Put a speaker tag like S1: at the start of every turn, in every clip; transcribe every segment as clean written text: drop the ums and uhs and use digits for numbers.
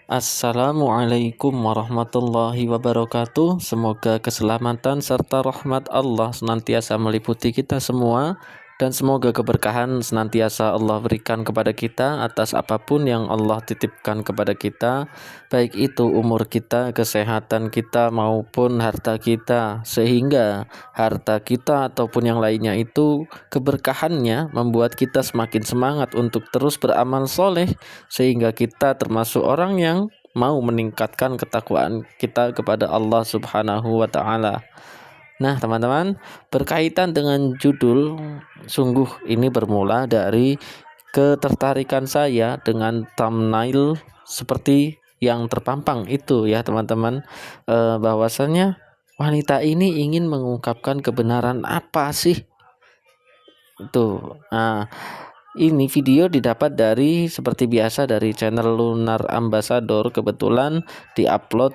S1: Assalamualaikum warahmatullahi wabarakatuh. Semoga keselamatan serta rahmat Allah senantiasa meliputi kita semua, dan semoga keberkahan senantiasa Allah berikan kepada kita atas apapun yang Allah titipkan kepada kita, baik itu umur kita, kesehatan kita, maupun harta kita, sehingga harta kita ataupun yang lainnya itu keberkahannya membuat kita semakin semangat untuk terus beramal soleh, sehingga kita termasuk orang yang mau meningkatkan ketakwaan kita kepada Allah Subhanahu wa Ta'ala. Nah, teman-teman, berkaitan dengan judul, sungguh ini bermula dari ketertarikan saya dengan thumbnail seperti yang terpampang itu ya, teman-teman. Bahwasannya wanita ini ingin mengungkapkan kebenaran apa sih? Itu. Nah, ini video didapat dari seperti biasa dari channel Lunar Ambassador, kebetulan diupload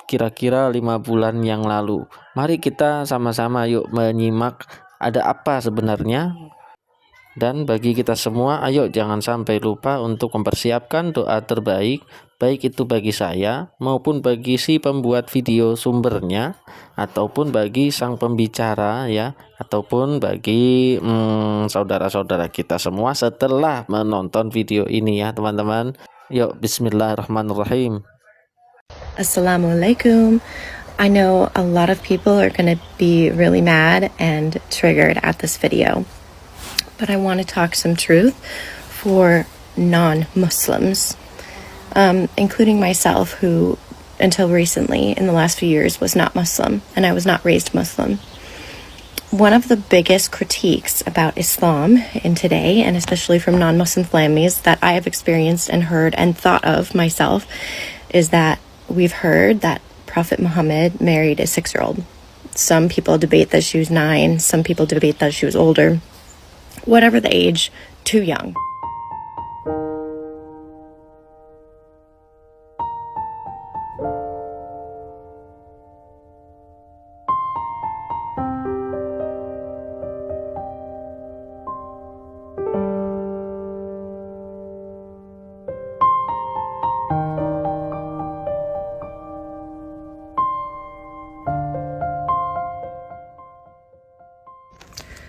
S1: kira-kira 5 bulan yang lalu. Mari kita sama-sama yuk menyimak ada apa sebenarnya. Dan bagi kita semua, ayo jangan sampai lupa untuk mempersiapkan doa terbaik, baik itu bagi saya maupun bagi si pembuat video sumbernya, ataupun bagi sang pembicara ya, ataupun bagi saudara-saudara kita semua setelah menonton video ini ya, teman-teman. Yuk, bismillahirrahmanirrahim.
S2: Assalamualaikum. I know a lot of people are going to be really mad and triggered at this video, but I want to talk some truth for non-Muslims, including myself, who until recently in the last few years was not Muslim, and I was not raised Muslim. One of the biggest critiques about Islam in today, and especially from non-Muslim families that I have experienced and heard and thought of myself, is that we've heard that Prophet Muhammad married a 6-year-old. Some people debate that she was 9, some people debate that she was older. Whatever the age, too young.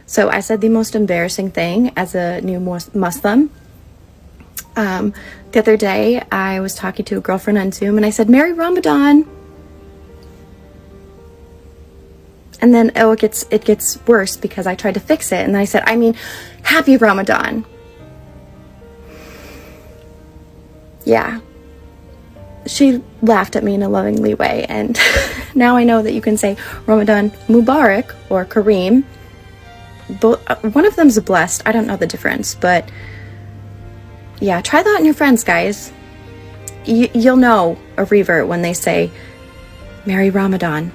S2: So I said the most embarrassing thing as a new Muslim. The other day, I was talking to a girlfriend on Zoom, and I said, "Merry Ramadan." And then, it gets worse because I tried to fix it, and then I said, Happy Ramadan. Yeah. She laughed at me in a lovingly way, and now I know that you can say Ramadan Mubarak or Kareem. One of them's blessed. I don't know the difference, but yeah, try that on your friends, guys. You'll know a revert when they say Merry Ramadan.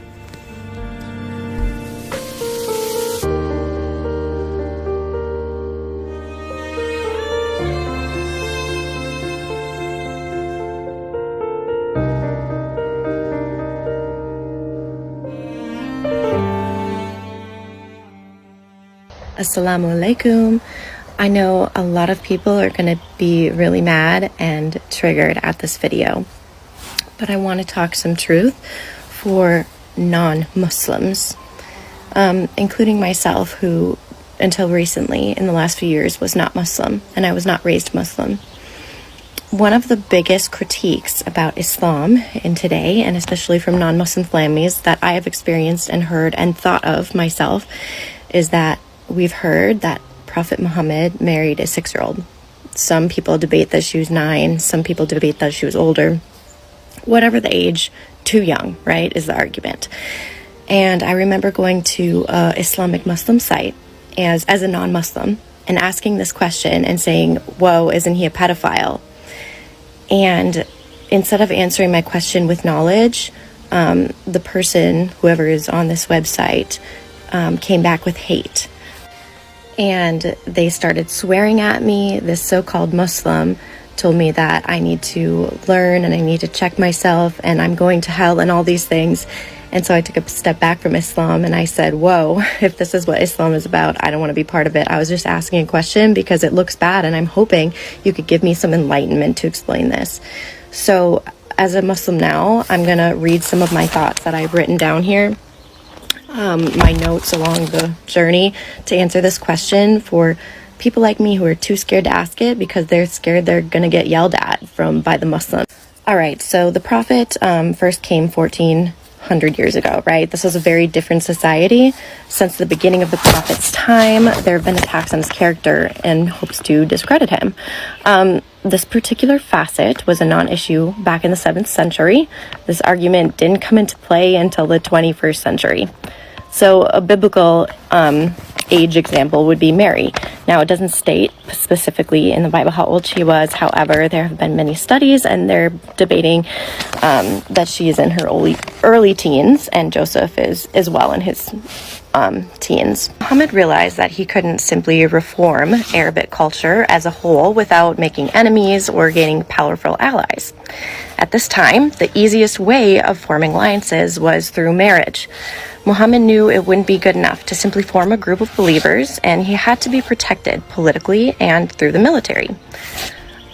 S2: Assalamualaikum. I know a lot of people are going to be really mad and triggered at this video, but I want to talk some truth for non-Muslims, including myself, who until recently in the last few years was not Muslim, and I was not raised Muslim. One of the biggest critiques about Islam in today, and especially from non-Muslim families that I have experienced and heard and thought of myself, is that we've heard that Prophet Muhammad married a 6-year-old. Some people debate that she was 9, some people debate that she was older. Whatever the age, too young, right, is the argument. And I remember going to an Islamic Muslim site as a non-Muslim and asking this question and saying, "Whoa, isn't he a pedophile?" And instead of answering my question with knowledge, the person, whoever is on this website, came back with hate. And they started swearing at me. This so-called Muslim told me that I need to learn and I need to check myself and I'm going to hell and all these things. And so I took a step back from Islam and I said, whoa, if this is what Islam is about, I don't want to be part of it. I was just asking a question because it looks bad and I'm hoping you could give me some enlightenment to explain this. So as a Muslim now, I'm going to read some of my thoughts that I've written down here, my notes along the journey to answer this question for people like me who are too scared to ask it because they're scared they're going to get yelled at by the Muslims. All right, so the Prophet first came 1400 years ago, right? This was a very different society. Since the beginning of the Prophet's time, there have been attacks on his character in hopes to discredit him. This particular facet was a non-issue back in the 7th century. This argument didn't come into play until the 21st century. So a biblical age example would be Mary. Now, it doesn't state specifically in the Bible how old she was. However, there have been many studies, and they're debating that she is in her early teens, and Joseph is as well in his teens. Muhammad realized that he couldn't simply reform Arabic culture as a whole without making enemies or gaining powerful allies. At this time, the easiest way of forming alliances was through marriage. Muhammad knew it wouldn't be good enough to simply form a group of believers, and he had to be protected politically and through the military.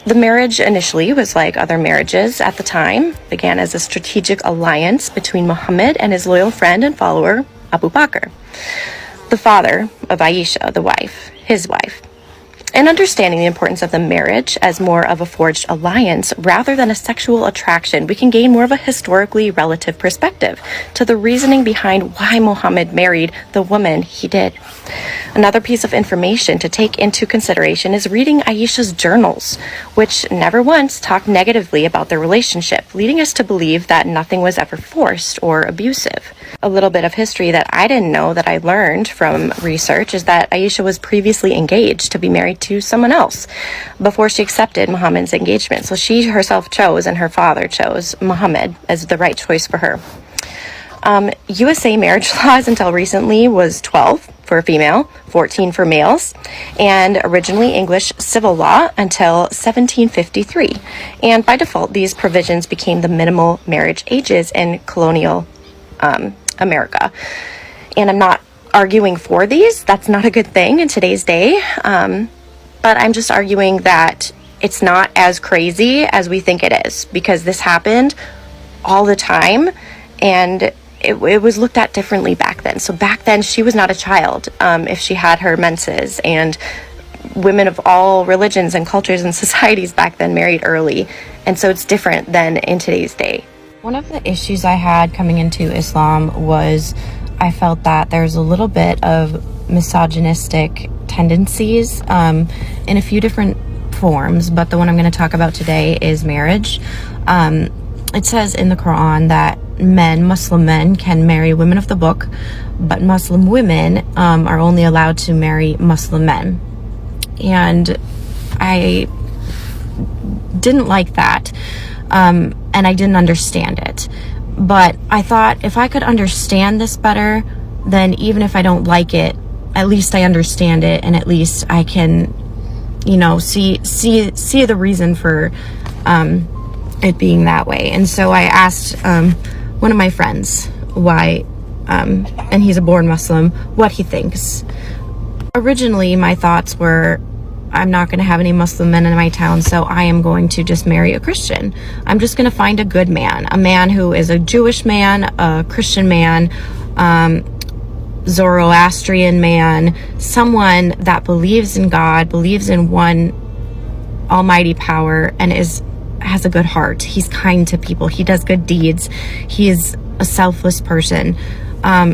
S2: The marriage initially was like other marriages at the time, began as a strategic alliance between Muhammad and his loyal friend and follower, Abu Bakr, the father of Aisha, his wife. In understanding the importance of the marriage as more of a forged alliance rather than a sexual attraction, we can gain more of a historically relative perspective to the reasoning behind why Muhammad married the woman he did. Another piece of information to take into consideration is reading Aisha's journals, which never once talked negatively about their relationship, leading us to believe that nothing was ever forced or abusive. A little bit of history that I didn't know that I learned from research is that Aisha was previously engaged to be married to someone else before she accepted Muhammad's engagement. So she herself chose, and her father chose, Muhammad as the right choice for her. USA marriage laws until recently was 12 for a female, 14 for males, and originally English civil law until 1753. And by default, these provisions became the minimal marriage ages in colonial America. And I'm not arguing for these. That's not a good thing in today's day. But I'm just arguing that it's not as crazy as we think it is, because this happened all the time, and it was looked at differently back then. So back then, she was not a child if she had her menses, and women of all religions and cultures and societies back then married early. And so it's different than in today's day.
S3: One of the issues I had coming into Islam was I felt that there's a little bit of misogynistic tendencies in a few different forms, but the one I'm going to talk about today is marriage. It says in the Quran that Muslim men can marry women of the book, but Muslim women are only allowed to marry Muslim men. And I didn't like that, and I didn't understand it. But I thought if I could understand this better, then even if I don't like it, at least I understand it, and at least I can, see the reason for it being that way. And so I asked one of my friends why, and he's a born Muslim, what he thinks. Originally, my thoughts were, I'm not going to have any Muslim men in my town, so I am going to just marry a Christian. I'm just going to find a good man, a man who is a Jewish man, a Christian man, Zoroastrian man, someone that believes in God, believes in one almighty power, and has a good heart. He's kind to people. He does good deeds. He is a selfless person.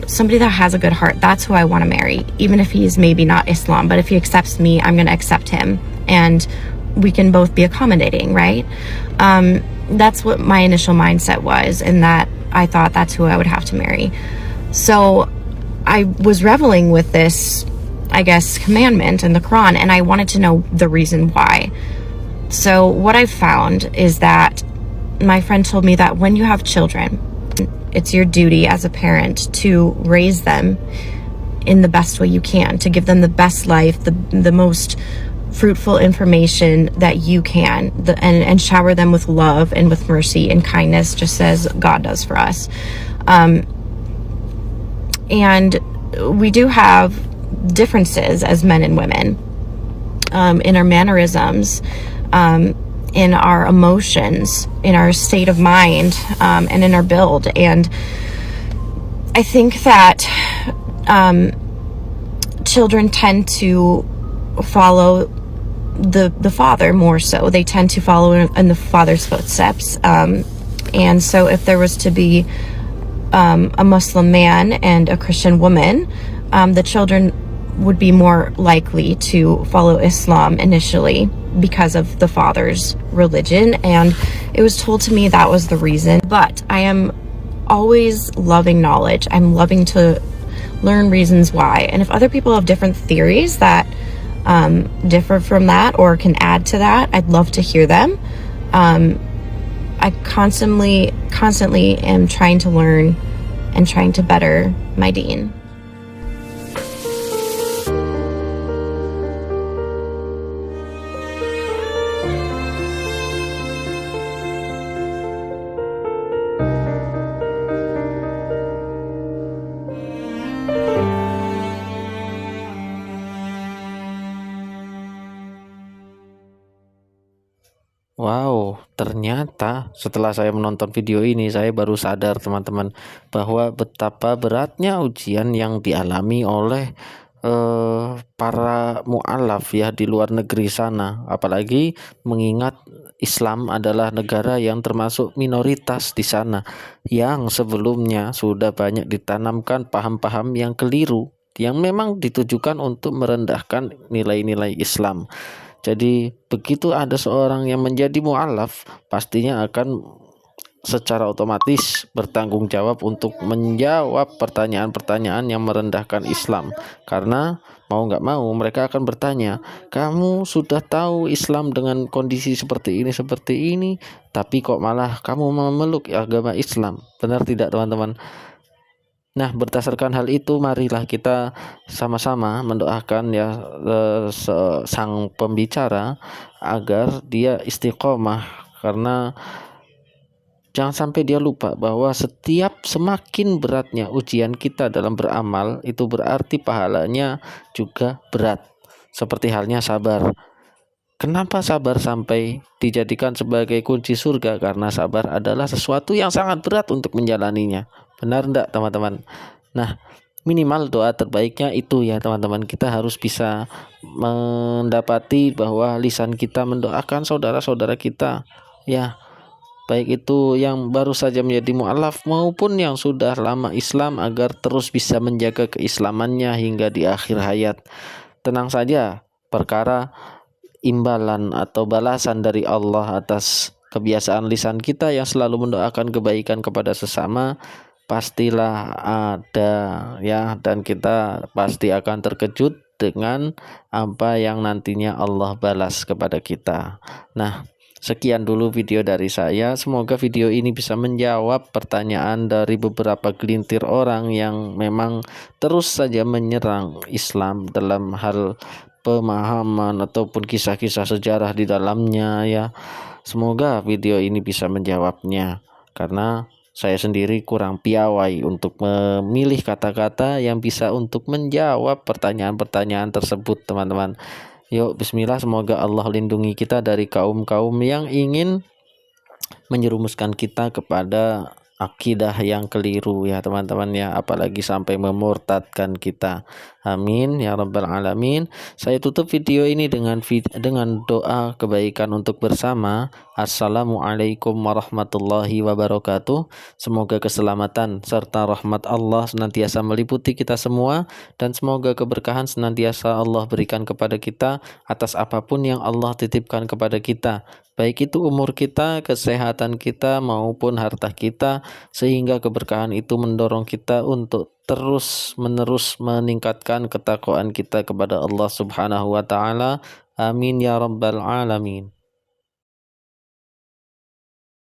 S3: Somebody that has a good heart. That's who I want to marry, even if he's maybe not Islam. But if he accepts me, I'm going to accept him, and we can both be accommodating, right? That's what my initial mindset was, and that I thought that's who I would have to marry. So I was reveling with this, I guess, commandment in the Quran, and I wanted to know the reason why. So what I found is that my friend told me that when you have children, it's your duty as a parent to raise them in the best way you can, to give them the best life, the most fruitful information that you can, and shower them with love and with mercy and kindness, just as God does for us. And we do have differences as men and women in our mannerisms, in our emotions, in our state of mind, and in our build. And I think that children tend to follow the father more so. They tend to follow in the father's footsteps. And so if there was to be a Muslim man and a Christian woman, the children would be more likely to follow Islam initially because of the father's religion. And it was told to me that was the reason. But I am always loving knowledge. I'm loving to learn reasons why. And if other people have different theories that differ from that or can add to that, I'd love to hear them. I constantly am trying to learn and trying to better my deen.
S1: Wow, ternyata setelah saya menonton video ini, saya baru sadar teman-teman bahwa betapa beratnya ujian yang dialami oleh para mu'alaf ya di luar negeri sana. Apalagi mengingat Islam adalah negara yang termasuk minoritas di sana, yang sebelumnya sudah banyak ditanamkan paham-paham yang keliru, yang memang ditujukan untuk merendahkan nilai-nilai Islam. Jadi begitu ada seorang yang menjadi mu'alaf, pastinya akan secara otomatis bertanggung jawab untuk menjawab pertanyaan-pertanyaan yang merendahkan Islam. Karena mau nggak mau mereka akan bertanya, kamu sudah tahu Islam dengan kondisi seperti ini, tapi kok malah kamu memeluk agama Islam? Benar tidak teman-teman? Nah, berdasarkan hal itu, marilah kita sama-sama mendoakan ya sang pembicara agar dia istiqomah, karena jangan sampai dia lupa bahwa semakin beratnya ujian kita dalam beramal, itu berarti pahalanya juga berat. Seperti halnya sabar. Kenapa sabar sampai dijadikan sebagai kunci surga? Karena sabar adalah sesuatu yang sangat berat untuk menjalaninya. Benar enggak teman-teman? Nah, minimal doa terbaiknya itu ya teman-teman. Kita harus bisa mendapati bahwa lisan kita mendoakan saudara-saudara kita, ya, baik itu yang baru saja menjadi mu'alaf maupun yang sudah lama Islam, agar terus bisa menjaga keislamannya hingga di akhir hayat. Tenang saja, perkara imbalan atau balasan dari Allah atas kebiasaan lisan kita yang selalu mendoakan kebaikan kepada sesama pastilah ada ya, dan kita pasti akan terkejut dengan apa yang nantinya Allah balas kepada kita. Nah, sekian dulu video dari saya. Semoga video ini bisa menjawab pertanyaan dari beberapa gelintir orang yang memang terus saja menyerang Islam dalam hal pemahaman ataupun kisah-kisah sejarah di dalamnya ya. Semoga video ini bisa menjawabnya, karena saya sendiri kurang piawai untuk memilih kata-kata yang bisa untuk menjawab pertanyaan-pertanyaan tersebut teman-teman. Yuk bismillah, semoga Allah lindungi kita dari kaum-kaum yang ingin menjerumuskan kita kepada akidah yang keliru ya teman-teman ya, apalagi sampai memurtadkan kita. Amin ya rabbal alamin. Saya tutup video ini dengan doa kebaikan untuk bersama. Assalamualaikum warahmatullahi wabarakatuh. Semoga keselamatan serta rahmat Allah senantiasa meliputi kita semua, dan semoga keberkahan senantiasa Allah berikan kepada kita atas apapun yang Allah titipkan kepada kita, baik itu umur kita, kesehatan kita, maupun harta kita, sehingga keberkahan itu mendorong kita untuk terus-menerus meningkatkan ketakwaan kita kepada Allah Subhanahu wa taala. Amin ya rabbal alamin.